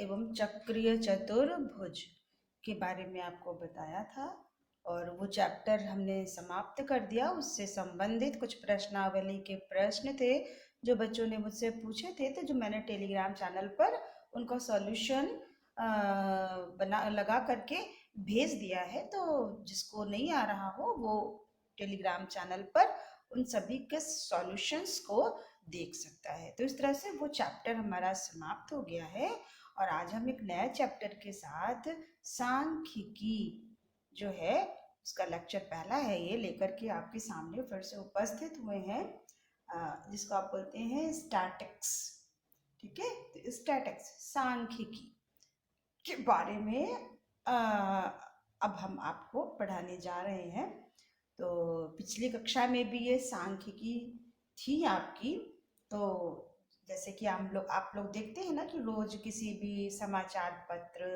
एवं चक्रीय चतुर्भुज के बारे में आपको बताया था और वो चैप्टर हमने समाप्त कर दिया। उससे संबंधित कुछ प्रश्नावली के प्रश्न थे जो बच्चों ने मुझसे पूछे थे, तो जो मैंने टेलीग्राम चैनल पर उनका सॉल्यूशन बना लगा करके भेज दिया है। तो जिसको नहीं आ रहा हो वो टेलीग्राम चैनल पर उन सभी के सॉल्यूशंस को देख सकता है। तो इस तरह से वो चैप्टर हमारा समाप्त हो गया है और आज हम एक नया चैप्टर के साथ सांख्यिकी जो है उसका लेक्चर पहला है ये लेकर के आपके सामने फिर से उपस्थित हुए हैं, जिसको आप बोलते हैं स्टैटिक्स। ठीक है, तो स्टैटिक्स सांख्यिकी के बारे में अब हम आपको पढ़ाने जा रहे हैं। तो पिछली कक्षा में भी ये सांख्यिकी थी आपकी। तो जैसे कि आप लोग देखते हैं ना कि रोज किसी भी समाचार पत्र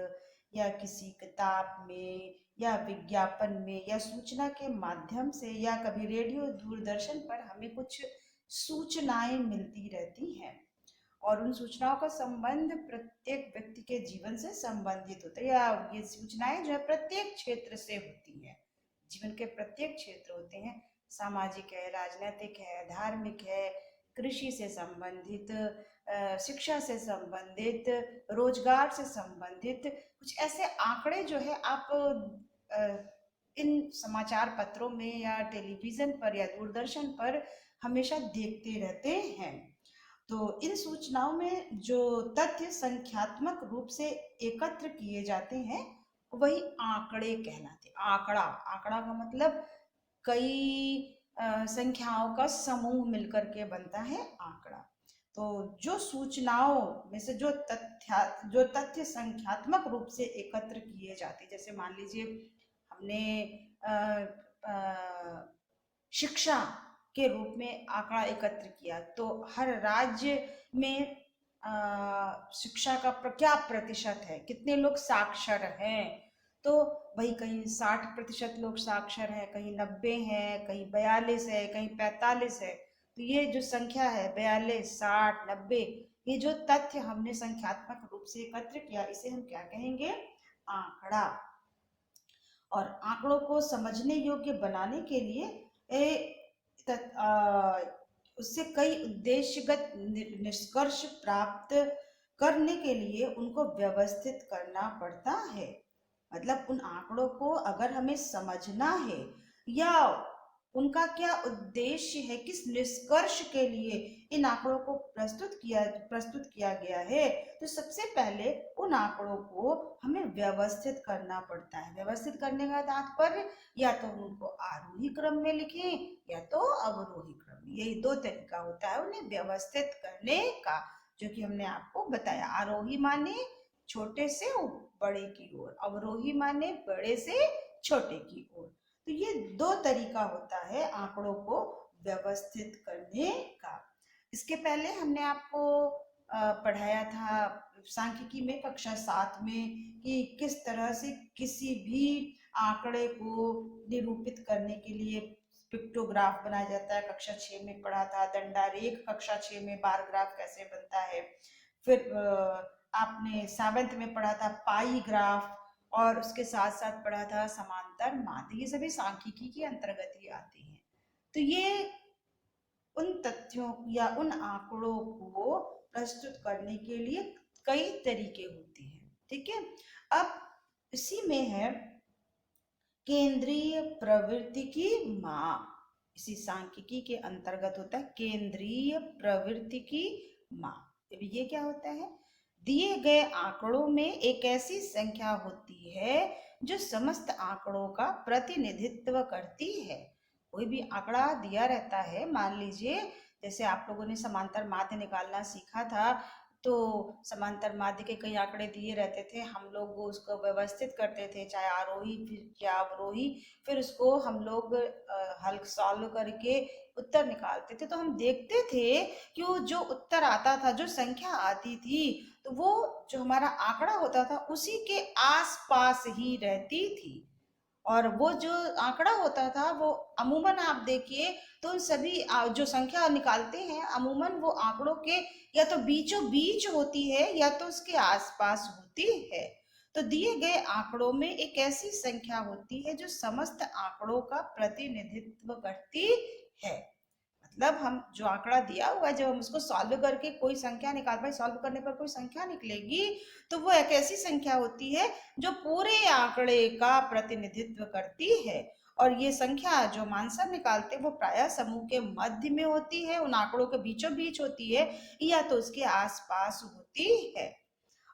या किसी किताब में या विज्ञापन में या सूचना के माध्यम से या कभी रेडियो दूरदर्शन पर हमें कुछ सूचनाएं मिलती रहती हैं और उन सूचनाओं का संबंध प्रत्येक व्यक्ति के जीवन से संबंधित होता है, या ये सूचनाएं जो है प्रत्येक क्षेत्र से होती है। जीवन के प्रत्येक क्षेत्र होते हैं, सामाजिक है, राजनीतिक है, धार्मिक है, कृषि से संबंधित, शिक्षा से संबंधित, रोजगार से संबंधित कुछ ऐसे आंकड़े जो है आप इन समाचार पत्रों में या टेलीविजन पर या दूरदर्शन पर हमेशा देखते रहते हैं। तो इन सूचनाओं में जो तथ्य संख्यात्मक रूप से एकत्र किए जाते हैं वही आंकड़े कहलाते। आंकड़ा, आंकड़ा का मतलब कई संख्याओं का समूह मिलकर के बनता है आंकड़ा। तो जो सूचनाओं में से जो तथ्य संख्यात्मक रूप से एकत्र किए जाते, जैसे मान लीजिए हमने शिक्षा के रूप में आंकड़ा एकत्र किया, तो हर राज्य में शिक्षा का क्या प्रतिशत है, कितने लोग साक्षर हैं, तो भाई कहीं 60% लोग साक्षर हैं, कहीं 90 है, कहीं 42 है, कहीं 45 है। तो ये जो संख्या है 42, 60, 90, ये जो तथ्य हमने संख्यात्मक रूप से एकत्र किया इसे हम क्या कहेंगे? आंकड़ा। और आंकड़ों को समझने योग्य बनाने के लिए उससे कई उद्देश्यगत निष्कर्ष प्राप्त करने के लिए उनको व्यवस्थित करना पड़ता है। मतलब उन आंकड़ों को अगर हमें समझना है या उनका क्या उद्देश्य है, किस निष्कर्ष के लिए इन आंकड़ों को प्रस्तुत किया गया है, तो सबसे पहले उन आंकड़ों को हमें व्यवस्थित करना पड़ता है। व्यवस्थित करने का तात्पर्य या तो उनको आरोही क्रम में लिखें या तो अवरोही क्रम में, यही दो तरीका होता है उन्हें व्यवस्थित करने का, जो कि हमने आपको बताया। आरोही माने छोटे से बड़े की ओर, अवरोही माने बड़े से छोटे की ओर। तो ये दो तरीका होता है आंकड़ों को व्यवस्थित करने का। इसके पहले हमने आपको पढ़ाया था सांख्यिकी में कक्षा 7 में कि किस तरह से किसी भी आंकड़े को निरूपित करने के लिए पिक्टोग्राफ बनाया जाता है। कक्षा 6 में पढ़ा था दंडारेख, कक्षा 6 में बार ग्राफ कैसे बनता है। फिर आपने 7th में पढ़ा था पाई ग्राफ और उसके साथ साथ पढ़ा था समांतर माध्य। ये सभी सांख्यिकी के अंतर्गत ही आते हैं। तो ये उन तथ्यों या उन आंकड़ों को प्रस्तुत करने के लिए कई तरीके होते हैं। ठीक है, अब इसी में है केंद्रीय प्रवृत्ति की माप। इसी सांख्यिकी के अंतर्गत होता है केंद्रीय प्रवृत्ति की माप। ये क्या होता है? दिए गए आंकड़ों में एक ऐसी संख्या होती है जो समस्त आंकड़ों का प्रतिनिधित्व करती है। कोई भी आंकड़ा दिया रहता है, मान लीजिए जैसे आप लोगों ने समांतर माध्य निकालना सीखा था, तो समांतर माध्य के कई आंकड़े दिए रहते थे, हम लोग उसको व्यवस्थित करते थे, चाहे आरोही या अवरोही, फिर उसको हम लोग हल सॉल्व करके उत्तर निकालते थे। तो हम देखते थे कि वो जो उत्तर आता था, जो संख्या आती थी, तो वो जो हमारा आंकड़ा होता था उसी के आसपास ही रहती थी। और वो जो आंकड़ा होता था वो अमूमन आप देखिए तो उन सभी जो संख्या निकालते हैं अमूमन वो आंकड़ों के या तो बीचों बीच होती है या तो उसके आसपास होती है। तो दिए गए आंकड़ों में एक ऐसी संख्या होती है जो समस्त आंकड़ों का प्रतिनिधित्व करती है। मतलब हम जो आंकड़ा दिया हुआ है जब हम उसको सॉल्व करके कोई संख्या निकाल पाए, सॉल्व करने पर कोई संख्या निकलेगी तो वो एक ऐसी संख्या होती है जो पूरे आंकड़े का प्रतिनिधित्व करती है। और ये संख्या जो मान सर निकालते हैं वो प्रायः समूह के मध्य में होती है, उन आंकड़ों के बीचों बीच होती है या तो उसके आसपास होती है।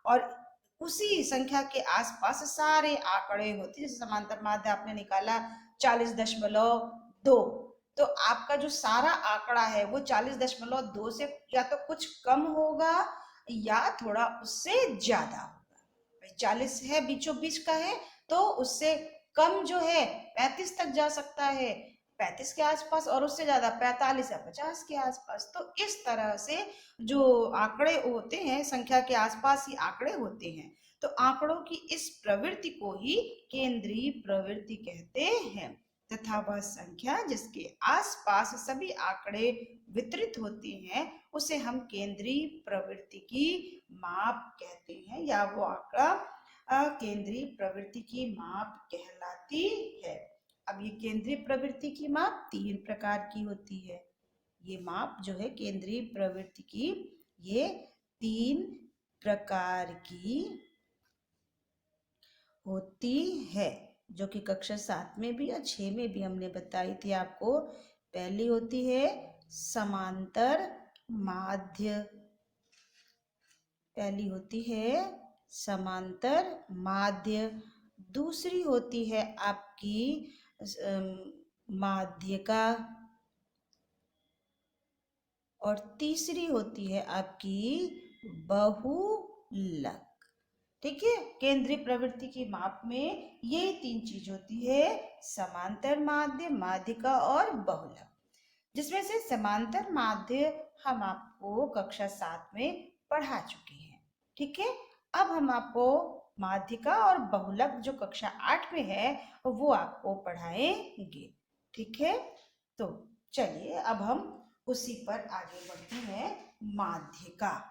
और उसी संख्या के आसपास सारे आंकड़े होते हैं। जैसे समांतर माध्य आपने निकाला 40.2, तो आपका जो सारा आंकड़ा है वो 40.2 से या तो कुछ कम होगा या थोड़ा उससे ज्यादा होगा। 40 है बीचों बीच का है तो उससे कम जो है 35 तक जा सकता है, 35 के आसपास, और उससे ज्यादा 45 या 50 के आसपास। तो इस तरह से जो आंकड़े होते हैं संख्या के आसपास ही आंकड़े होते हैं। तो आंकड़ों की इस प्रवृत्ति को ही केंद्रीय प्रवृत्ति कहते हैं तथा वह संख्या जिसके आसपास सभी आंकड़े वितरित होते हैं उसे हम केंद्रीय प्रवृत्ति की माप कहते हैं, या वो आंकड़ा केंद्रीय प्रवृत्ति की माप कहलाती है। अब ये केंद्रीय प्रवृत्ति की माप 3 प्रकार की होती है। ये माप जो है केंद्रीय प्रवृत्ति की ये 3 प्रकार की होती है, जो कि कक्षा 7 में भी और 6 में भी हमने बताई थी आपको। पहली होती है समांतर माध्य, पहली होती है समांतर माध्य, दूसरी होती है आपकी माध्यिका, और तीसरी होती है आपकी बहुलक। ठीक है, केंद्रीय प्रवृत्ति की माप में ये 3 चीज होती है, समांतर माध्य, माध्यिका और बहुलक। जिसमें से समांतर माध्य हम आपको कक्षा 7 में पढ़ा चुके हैं। ठीक है, अब हम आपको माध्यिका और बहुलक जो कक्षा 8 में है वो आपको पढ़ाएंगे। ठीक है, तो चलिए अब हम उसी पर आगे बढ़ते हैं। माध्यिका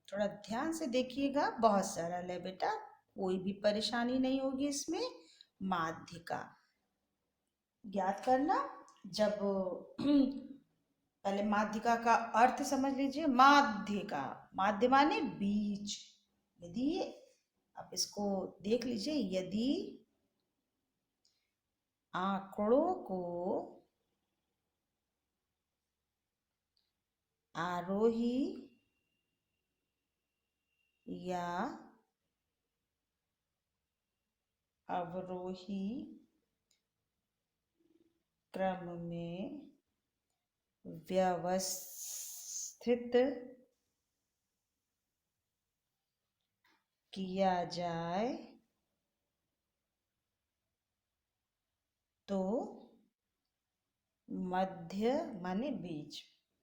थोड़ा ध्यान से देखिएगा, बहुत सरल है बेटा, कोई भी परेशानी नहीं होगी इसमें। माध्यिका याद करना, जब पहले माध्यिका का अर्थ समझ लीजिए। माध्यिका, माध्य माने बीच। यदि आप इसको देख लीजिए, यदि आंकड़ों को आरोही या अवरोही क्रम में व्यवस्थित किया जाए तो मध्य माने बीच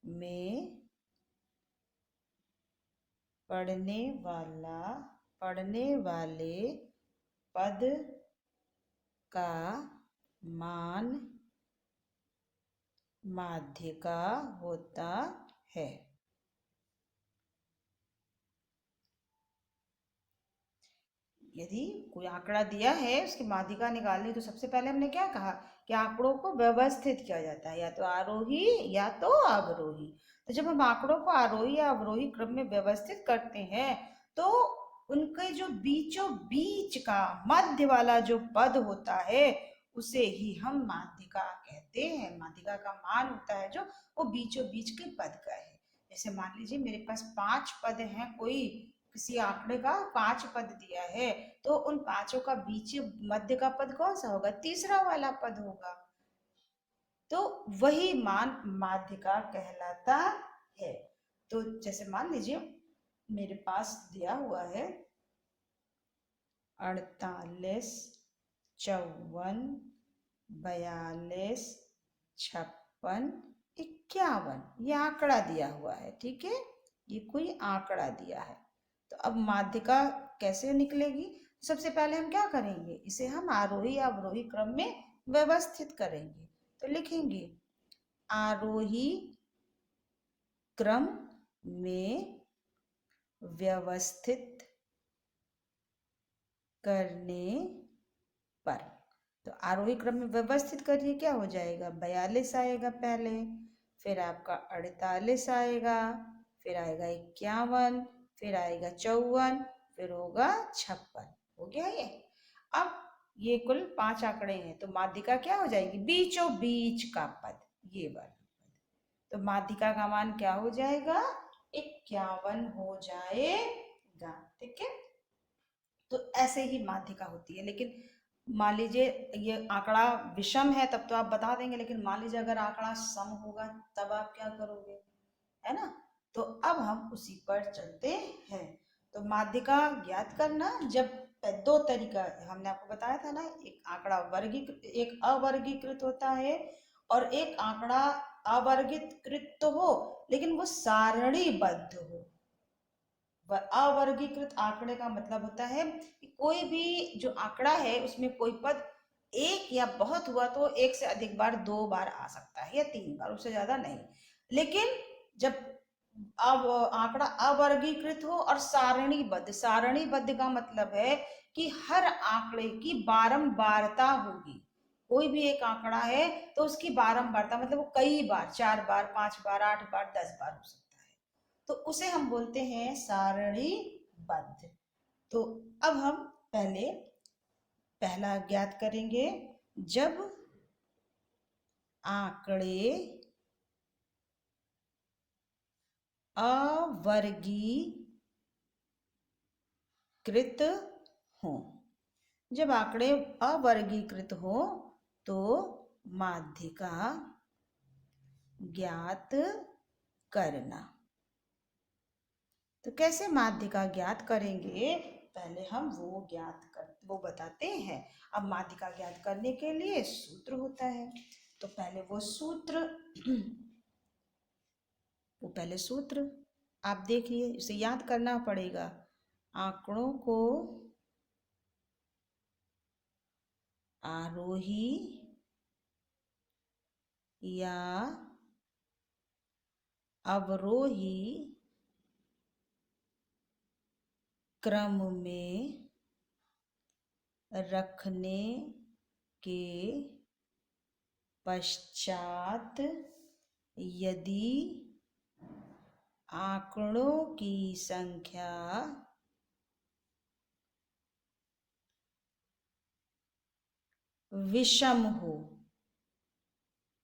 में पढ़ने वाले पद का मान माध्यिका होता है। यदि कोई आंकड़ा दिया है उसकी माध्यिका निकालनी, तो सबसे पहले हमने क्या कहा कि आंकड़ों को व्यवस्थित किया जाता है, या तो आरोही या तो अवरोही। तो जब हम आंकड़ों को आरोही या अवरोही क्रम में व्यवस्थित करते हैं तो उनके जो बीचों बीच का मध्य वाला जो पद होता है उसे ही हम माध्यिका कहते हैं। माध्यिका का मान होता है जो वो बीचों बीच के पद का है। जैसे मान लीजिए मेरे पास 5 पद हैं, कोई किसी आंकड़े का 5 पद दिया है, तो उन पांचों का बीच मध्य का पद कौन सा होगा? तीसरा वाला पद होगा। तो वही मान माध्यिका कहलाता है। तो जैसे मान लीजिए मेरे पास दिया हुआ है 48, 54, 42, 56, 51, ये आंकड़ा दिया हुआ है। ठीक है, ये कोई आंकड़ा दिया है। तो अब माध्यिका कैसे निकलेगी? सबसे पहले हम क्या करेंगे, इसे हम आरोही अवरोही क्रम में व्यवस्थित करेंगे। तो लिखेंगे आरोही क्रम में व्यवस्थित करने पर। तो आरोही क्रम में व्यवस्थित करिए, क्या हो जाएगा, 42 आएगा पहले, फिर आपका 48 आएगा, फिर आएगा 51, फिर आएगा 54, फिर होगा 56। हो गया ये। अब ये कुल 5 आंकड़े हैं, तो माध्यिका क्या हो जाएगी, बीचों बीच का पद, ये वाला पद। तो माध्यिका का मान क्या हो जाएगा, 51 हो जाएगा। ठीक है, तो ऐसे ही माध्यिका होती है। लेकिन मान लीजिए ये आंकड़ा विषम है तब तो आप बता देंगे, लेकिन मान लीजिए अगर आंकड़ा सम होगा तब आप क्या करोगे, है ना। तो अब हम उसी पर चलते हैं। तो माध्यिका ज्ञात करना, जब दो तरीका हमने आपको बताया था ना, एक आंकड़ा वर्गीकृत, एक अवर्गीकृत होता है, और एक आंकड़ा अवर्गीकृत तो हो लेकिन वो सारणीबद्ध हो। अवर्गीकृत आंकड़े का मतलब होता है कि कोई भी जो आंकड़ा है उसमें कोई पद एक या बहुत हुआ तो एक से अधिक बार, 2 बार आ सकता है या 3 बार, उससे ज्यादा नहीं। लेकिन जब अब आंकड़ा अवर्गीकृत हो और सारणीबद्ध, सारणीबद्ध का मतलब है कि हर आंकड़े की बारंबारता होगी। कोई भी एक आंकड़ा है तो उसकी बारंबारता मतलब वो कई बार, 4 बार, 5 बार, 8 बार, 10 बार हो सकता है, तो उसे हम बोलते हैं सारणीबद्ध। तो अब हम पहले पहला ज्ञात करेंगे, जब आंकड़े अवर्गीकृत हों। जब आंकड़े अवर्गीकृत हो तो माध्यिका ज्ञात करना। तो कैसे माध्यिका ज्ञात करेंगे, पहले हम वो बताते हैं। अब माध्यिका ज्ञात करने के लिए सूत्र होता है, तो पहले पहले सूत्र आप देखिए, इसे याद करना पड़ेगा। आंकड़ों को आरोही या अवरोही क्रम में रखने के पश्चात यदि आंकड़ों की संख्या विषम हो,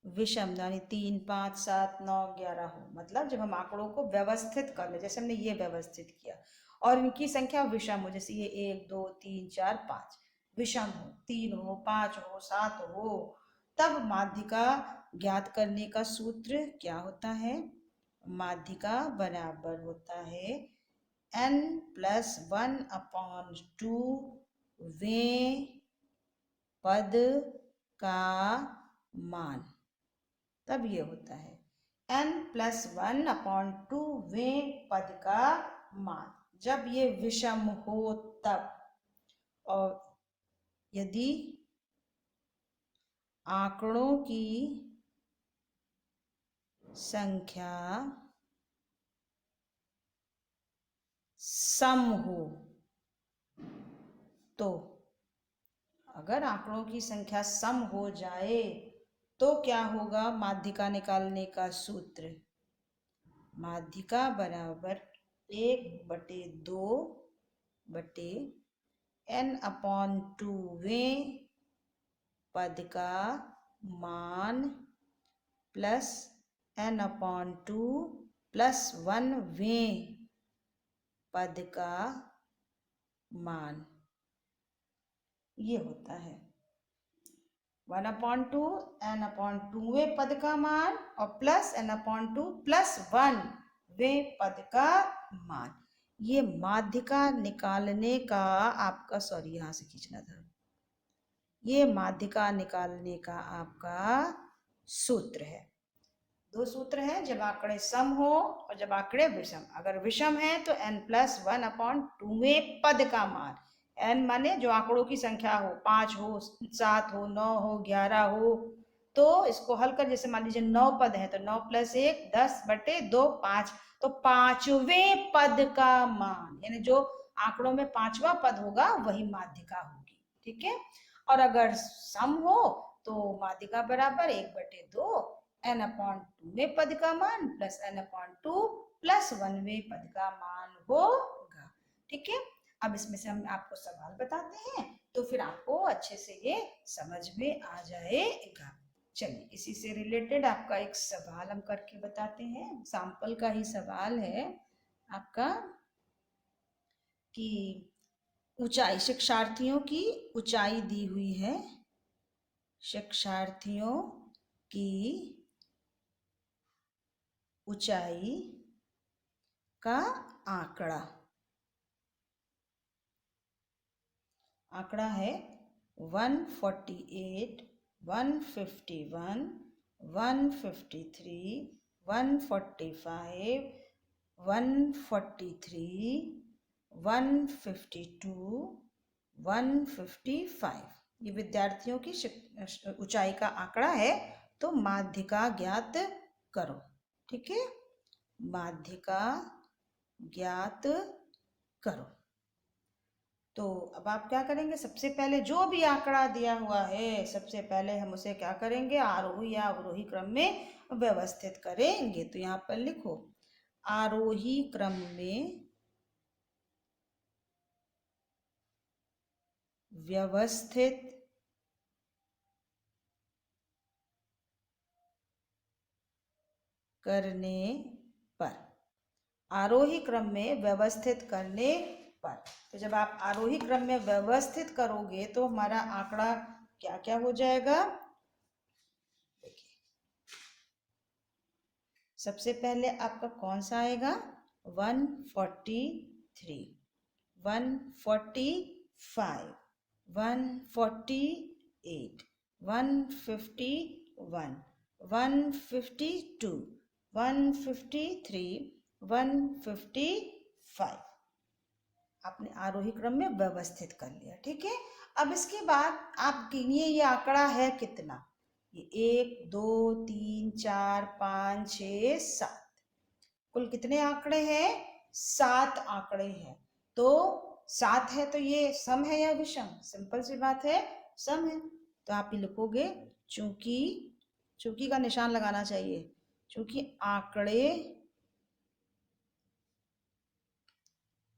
विषम यानी 3, 5, 7, 9, 11 हो, मतलब जब हम आंकड़ों को व्यवस्थित कर ले, जैसे हमने ये व्यवस्थित किया, और इनकी संख्या विषम हो, जैसे ये 1, 2, 3, 4, 5 विषम हो, 3 हो, 5 हो, 7 हो, तब माध्यिका ज्ञात करने का सूत्र क्या होता है, माध्यिका बराबर होता है n+1/2 वें पद का मान। तब ये होता है n+1/2 वें पद का मान, जब ये विषम हो तब। और यदि आंकड़ों की संख्या सम हो, तो अगर आंकड़ों की संख्या सम हो जाए तो क्या होगा, माध्यिका निकालने का सूत्र, माध्यिका बराबर 1/2 बटे n/2 वें पद का मान प्लस n/2 +1 वें पद का मान, ये होता है 1/2 n/2 वें पद का मान और प्लस n/2 +1 वें पद का मान। ये माध्यिका निकालने का आपका, सॉरी यहां से खींचना था, ये माध्यिका निकालने का आपका सूत्र है। 2 सूत्र हैं, जब आंकड़े सम हो और जब आंकड़े विषम। अगर विषम है तो n+1/2 पद का मान, n माने जो आंकड़ों की संख्या हो, 5 हो, 7 हो, 9 हो, 11 हो। तो इसको हल कर, जैसे मान लीजिए 9 पद है तो 9 + 1 10/2 5। तो पांचवें पद का मान, यानी जो आंकड़ों में पांचवा पद होगा वही माध्यिका होगी। ठीक है। और अगर सम हो तो माध्यिका बराबर 1/2 n/2वें पद का मान प्लस n/2 प्लस 1वें पद का मान होगा। ठीक है। अब इसमें से हम आपको सवाल बताते हैं तो फिर आपको अच्छे से ये समझ में आ जाएगा। चलिए, इसी से रिलेटेड आपका एक सवाल हम करके बताते हैं। सैंपल का ही सवाल है आपका कि ऊंचाई, शिक्षार्थियों की ऊंचाई दी हुई है। शिक्षार्थियों की ऊंचाई का आंकड़ा है 148, 151, 153, 145, 143, 152, 155। ये विद्यार्थियों की ऊंचाई का आंकड़ा है। तो माध्यिका ज्ञात करो। ठीक है, माध्यिका ज्ञात करो। तो अब आप क्या करेंगे, सबसे पहले जो भी आंकड़ा दिया हुआ है सबसे पहले हम उसे क्या करेंगे, आरोही या अवरोही क्रम में व्यवस्थित करेंगे। तो यहाँ पर लिखो, आरोही क्रम में व्यवस्थित करने पर, आरोही क्रम में व्यवस्थित करने पर। तो जब आप आरोही क्रम में व्यवस्थित करोगे तो हमारा आंकड़ा क्या क्या हो जाएगा। देखिए, सबसे पहले आपका कौन सा आएगा, 143, 145, 148, 151, 152, 153, 155 आपने आरोही क्रम में व्यवस्थित कर लिया। ठीक है। अब इसके बाद आप गिनिए ये आंकड़ा है कितना, ये 1 2 3 4 5 6 7, कुल कितने आंकड़े हैं, 7 आंकड़े हैं। तो 7 है तो ये सम है या विषम, सिंपल सी बात है, सम है। तो आप ये लिखोगे, चूंकि, चूंकि का निशान लगाना चाहिए, चूंकि आंकड़े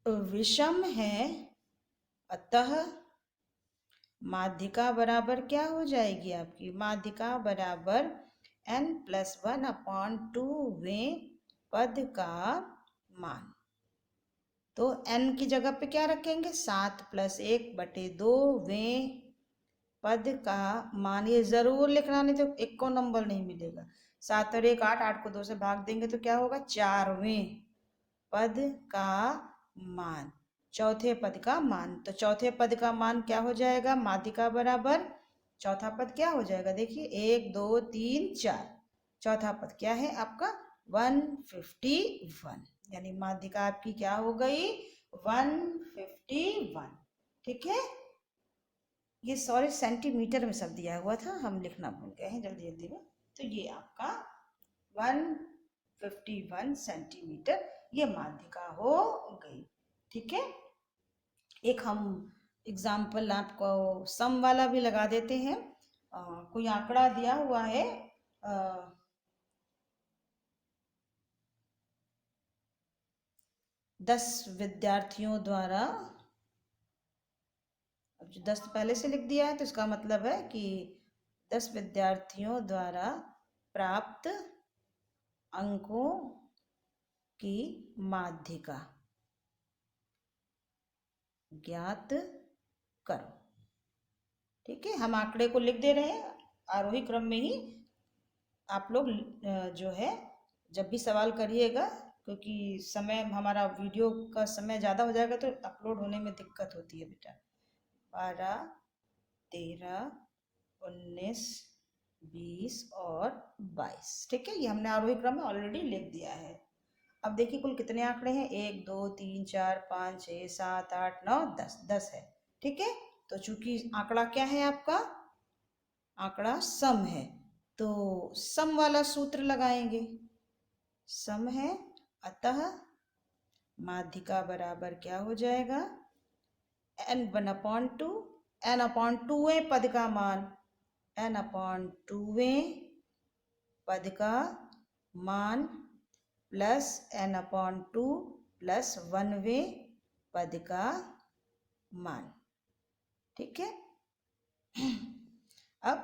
विषम है अतः माध्यिका बराबर क्या हो जाएगी आपकी, माध्यिका बराबर n+1/2वें पद का मान। तो n की जगह पे क्या रखेंगे, 7 + 1/2वें पद का मान। ये जरूर लिखना, नहीं तो एक को नंबर नहीं मिलेगा। 7 और 1 8, 8 को 2 से भाग देंगे तो क्या होगा, 4वें पद का मान, चौथे पद का मान। तो चौथे पद का मान क्या हो जाएगा, माध्यिका बराबर, चौथा पद क्या हो जाएगा, देखिए 1 2 3 4, चौथा पद क्या है आपका 151, यानी माध्यिका आपकी क्या हो गई, 151। ठीक है। ये सॉरी सेंटीमीटर में सब दिया हुआ था, हम लिखना भूल गए हैं जल्दी जल्दी में। तो ये आपका 151 सेंटीमीटर ये माध्यिका हो गई। ठीक है। एक हम एग्जाम्पल आपको सम वाला भी लगा देते हैं। कोई आंकड़ा दिया हुआ है, 10 विद्यार्थियों द्वारा, अब जो 10 पहले से लिख दिया है तो इसका मतलब है कि 10 विद्यार्थियों द्वारा प्राप्त अंकों की माध्यिका ज्ञात करो। ठीक है, हम आंकड़े को लिख दे रहे हैं आरोही क्रम में ही। आप लोग जो है जब भी सवाल करिएगा, क्योंकि समय हमारा वीडियो का समय ज़्यादा हो जाएगा तो अपलोड होने में दिक्कत होती है बेटा। 12 13 19 20 और 22। ठीक है, ये हमने आरोही क्रम में ऑलरेडी लिख दिया है। अब देखिए कुल कितने आंकड़े हैं, 1 2 3 4 5 6 7 8 9 10, 10 है। ठीक है, तो चूंकि आंकड़ा क्या है आपका, आंकड़ा सम है, तो सम वाला सूत्र लगाएंगे। सम है, अतः माध्यिका बराबर क्या हो जाएगा, n1/2, n/2 पद का मान, n/2 पद का मान प्लस n/2 प्लस 1वें पद का मान। ठीक है, अब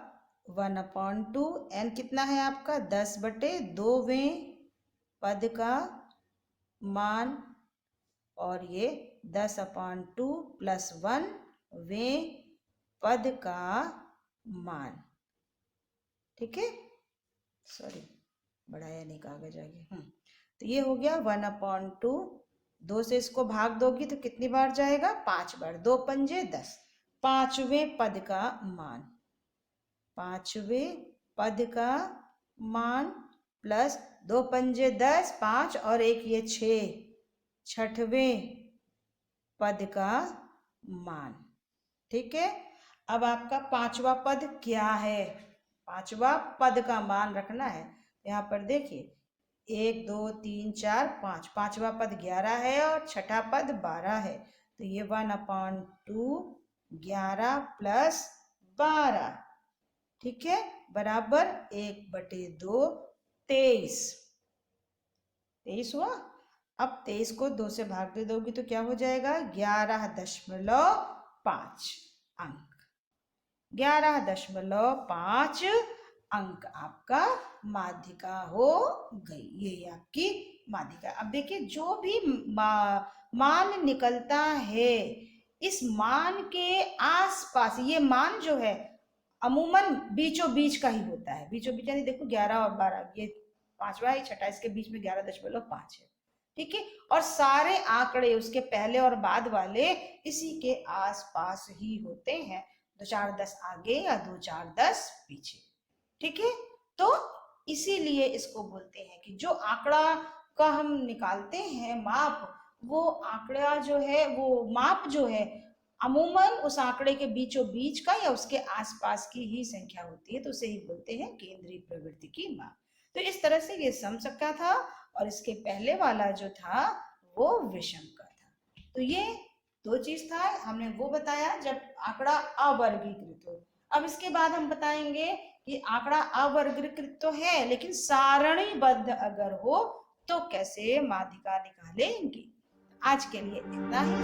1/2, n कितना है आपका 10/2वें पद का मान, और ये 10/2 प्लस 1वें पद का मान। ठीक है, सॉरी बढ़ाया नहीं कागज आगे। तो ये हो गया 1/2, 2 से इसको भाग दोगी तो कितनी बार जाएगा, 5 बार, 2 पंजे 10, 5वें पद का मान, 5वें पद का मान प्लस 2 पंजे 10, 5 और 1 ये 6, 6वें पद का मान। ठीक है, अब आपका 5वां पद क्या है, 5वां पद का मान रखना है। यहाँ पर देखिए 1 2 3 4 5, 5वां पद 11 है और 6ठा पद 12 है, तो ये 1/2 11 प्लस 12, ठीक है, बराबर 1/2 23, 23 हुआ। अब 23 को 2 से भाग दे दोगी तो क्या हो जाएगा, 11.5 अंक, 11.5 अंक आपका माध्यिका हो गई। ये आपकी माध्यिका। अब देखिए जो भी मान निकलता है, इस मान के आसपास, ये मान जो है अमूमन बीचों बीच का ही होता है, बीचों बीच यानी देखो 11 और 12, ये 5वां है, 6ठा, इसके बीच में 11.5 है। ठीक है, और सारे आंकड़े उसके पहले और बाद वाले इसी के आसपास ही होते हैं, 2 4 10 आगे या 2 4 10 पीछे। ठीक है, तो इसीलिए इसको बोलते हैं कि जो आंकड़ा का हम निकालते हैं माप, वो आंकड़ा जो है, वो माप जो है अमूमन उस आंकड़े के बीचों बीच का या उसके आसपास की ही संख्या होती है, तो उसे ही बोलते हैं केंद्रीय प्रवृत्ति की माप। तो इस तरह से ये सम का था, और इसके पहले वाला जो था वो विषम का था। तो ये 2 चीज था, हमने वो बताया जब आंकड़ा अवर्गीकृत हो। अब इसके बाद हम बताएंगे कि आंकड़ा अवर्गीकृत तो है लेकिन सारणीबद्ध अगर हो तो कैसे माध्यिका निकालेंगे। आज के लिए इतना ही।